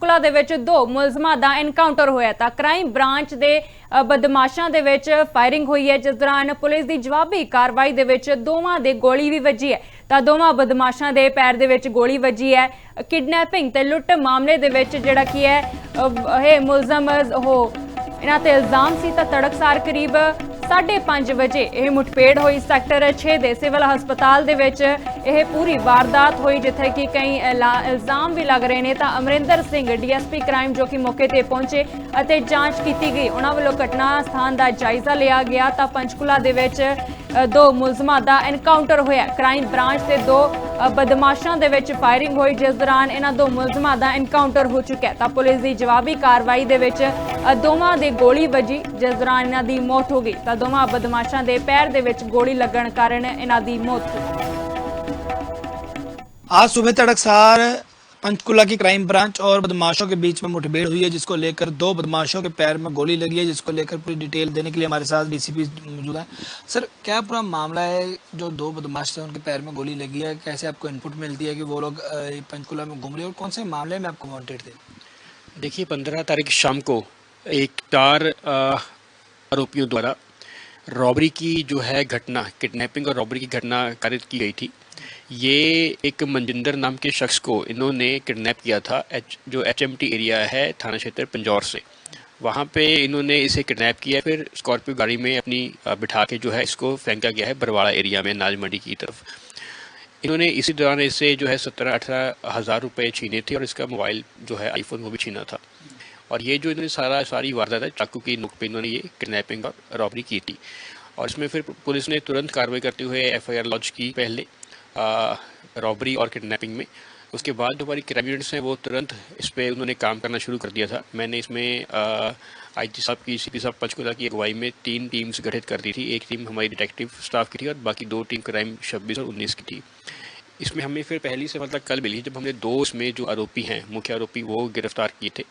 पंचकुला दे विच दो मुलजमां दा एनकाउंटर होया तां क्राइम ब्रांच दे बदमाशां दे विच फायरिंग हुई है, जिस दौरान पुलिस दी जवाबी कार्रवाई दे विच दोवां दे गोली भी वजी है तां दोवां बदमाशां दे पैर दे विच गोली वजी है। किडनैपिंग ते लुट मामले दे विच जिहड़ा की है मुलजम हो इन्हां ते इल्जाम सी तां तड़कसार करीब 5:30 बजे यह मुठभेड़ हुई। सैक्टर 6 दे सिविल हस्पताल दे विच यह पूरी वारदात हुई, जिथे कि कई इल्जाम भी लग रहे हैं। तां अमरिंदर सिंह डीएसपी क्राइम जो कि मौके ते पहुंचे अते जांच की गई, उन्हां वल्लों घटना स्थान का जायजा लिया गया तां पंचकुला दे विच दो मुलजमां दा एनकाउंटर होया। क्राइम ब्रांच के दो बदमाशां दे विच फायरिंग हुई, जिस दौरान इन्हां दो मुलजमां दा एनकाउंटर हो चुका है तां पुलिस की जवाबी कार्रवाई दे विच दोवां दे गोली वजी, जिस दौरान इन्हां दी मौत हो गई तां दोवां बदमाशां दे पैर दे विच गोली लगण कारण इन्हां दी मौत हुई। आज सुबह तड़कसार पंचकुला की क्राइम ब्रांच और बदमाशों के बीच में मुठभेड़ हुई है, जिसको लेकर दो बदमाशों के पैर में गोली लगी है, जिसको लेकर पूरी डिटेल देने के लिए हमारे साथ डीसीपी मौजूद है। सर, क्या पूरा मामला है? जो दो बदमाश थे उनके पैर में गोली लगी है, कैसे आपको इनपुट मिलती है कि वो लोग पंचकुला में घूम रहे हैं और कौन से मामले में आपको वांटेड थे? देखिए, 15 तारीख शाम को एक 4 आरोपियों द्वारा रॉबरी की जो है घटना, किडनैपिंग और रॉबरी की घटना कारित की गई थी। ये एक मनजिंदर नाम के शख्स को इन्होंने किडनैप किया था जो HMT एरिया है, थाना क्षेत्र पंजौर से। वहाँ पे इन्होंने इसे किडनैप किया, फिर स्कॉर्पियो गाड़ी में अपनी बिठा के जो है इसको फेंका गया है बरवाड़ा एरिया में, नाज मंडी की तरफ। इन्होंने इसी दौरान इससे जो है 17-18 हज़ार रुपये छीने थे और इसका मोबाइल जो है आईफोन वो भी छीना था। और ये जो इन्होंने सारी वारदात है, चाकू की नोक पे इन्होंने ये किडनैपिंग और रॉबरी की थी। और इसमें फिर पुलिस ने तुरंत कार्रवाई करते हुए FIR लॉन्च की पहले रॉबरी और किडनैपिंग में। उसके बाद जो हमारी क्राइम यूनिट्स हैं वो तुरंत इस पर उन्होंने काम करना शुरू कर दिया था। मैंने इसमें IG साहब की, CP साहब पंचकुला की अगुवाई में 3 टीम्स गठित कर दी थी। एक टीम हमारी डिटेक्टिव स्टाफ की थी और बाकी 2 टीम क्राइम 26 और 19 की थी। इसमें हमें फिर पहली से मतलब कल मिली जब हमने 2 इसमें जो आरोपी हैं, मुख्य आरोपी, वो गिरफ्तार किए थे।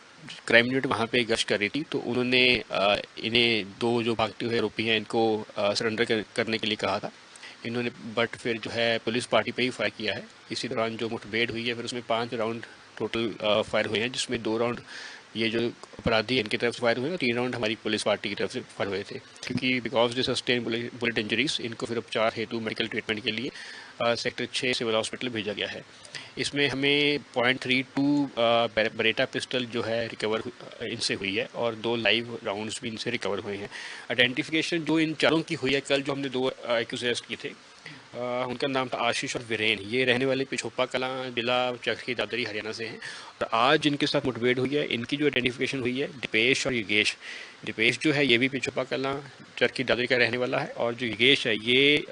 क्राइम यूनिट वहाँ पे गश्त कर रही थी तो उन्होंने इन्हें 2 जो भागते हुए आरोपी हैं इनको सरेंडर करने के लिए कहा था इन्होंने, बट फिर जो है पुलिस पार्टी पे ही फायर किया है। इसी दौरान जो मुठभेड़ हुई है फिर उसमें 5 राउंड टोटल फायर हुए हैं, जिसमें 2 राउंड ये जो अपराधी इनकी तरफ से फायर हुए और 3 राउंड हमारी पुलिस पार्टी की तरफ से फायर हुए थे। क्योंकि because they sustain bullet injuries, इनको फिर उपचार हेतु मेडिकल ट्रीटमेंट के लिए सेक्टर 6 सिविल हॉस्पिटल भेजा गया है। इसमें हमें .32 बरेटा पिस्टल जो है रिकवर इनसे हुई है और 2 लाइव राउंड्स भी इनसे रिकवर हुए हैं। आइडेंटिफिकेशन जो इन चारों की हुई है, कल जो हमने 2 एक्यूज अरेस्ट किए थे उनका नाम था आशीष और वीरेन। ये रहने वाले पिछोपा कलां, जिला चरखी दादरी, हरियाणा से हैं। और आज इनके साथ मुठभेड़ हुई है। इनकी जो आइडेंटिफिकेशन हुई है, दीपेश और योगेश। दीपेश जो है ये भी पिछोपा कलां, चरखी दादरी का रहने वाला है और जो योगेश है ये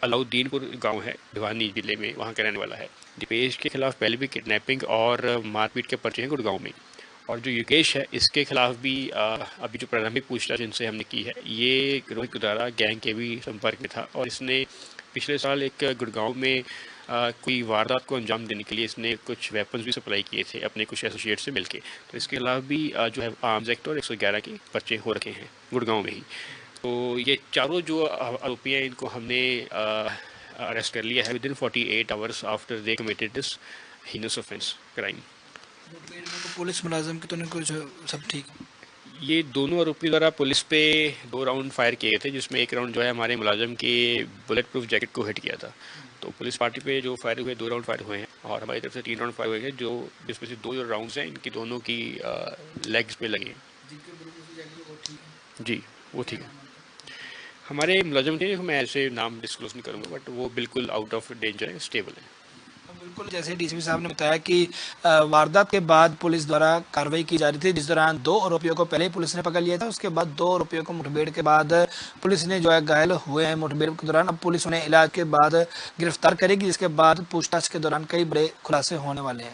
अलाउद्दीनपुर गांव है, भिवानी जिले में, वहां का रहने वाला है। दीपेश के खिलाफ पहले भी किडनैपिंग और मारपीट के पर्चे हैं गुड़गांव में। और जो योगेश है इसके खिलाफ भी अभी जो प्रारंभिक पूछताछ इनसे हमने की है, ये रोहित गुदारा गैंग के भी संपर्क में था और इसने पिछले साल एक गुड़गांव में कोई वारदात को अंजाम देने के लिए इसने कुछ वेपन्स भी सप्लाई किए थे अपने कुछ एसोसिएट से मिलके। तो इसके खिलाफ भी जो है आर्म्स एक्ट और 111 के पर्चे हो रखे हैं गुड़गांव में ही। तो ये चारों जो आरोपी हैं इनको हमने अरेस्ट कर लिया है within 48 hours after they committed this heinous offence crime. तो पुलिस मुलाजिम की तो नहीं कुछ सब ठीक? ये दोनों आरोपी द्वारा पुलिस पे 2 राउंड फायर किए थे, जिसमें एक राउंड जो है हमारे मुलाजिम के बुलेट प्रूफ जैकेट को हिट किया था। तो पुलिस पार्टी पे जो फायर हुए 2 राउंड फायर हुए हैं और हमारी तरफ से 3 राउंड फायर हुए हैं, जो जिसमें से 2 जो राउंड्स हैं इनकी दोनों की लेग्स पे लगे हैं। जी, वो ठीक है। हमारे मुलाजिम थे, मैं ऐसे नाम डिस्क्लोज नहीं करूँगा, बट वो बिल्कुल आउट ऑफ डेंजर है, स्टेबल है। बिल्कुल, जैसे डीसीपी साहब ने बताया कि वारदात के बाद पुलिस द्वारा कार्रवाई की जा रही थी, जिस दौरान 2 आरोपियों को पहले ही पुलिस ने पकड़ लिया था। उसके बाद 2 आरोपियों को मुठभेड़ के बाद पुलिस ने जो है घायल हुए हैं मुठभेड़ के दौरान। अब पुलिस उन्हें इलाज के बाद गिरफ्तार करेगी, जिसके बाद पूछताछ के दौरान कई बड़े खुलासे होने वाले हैं।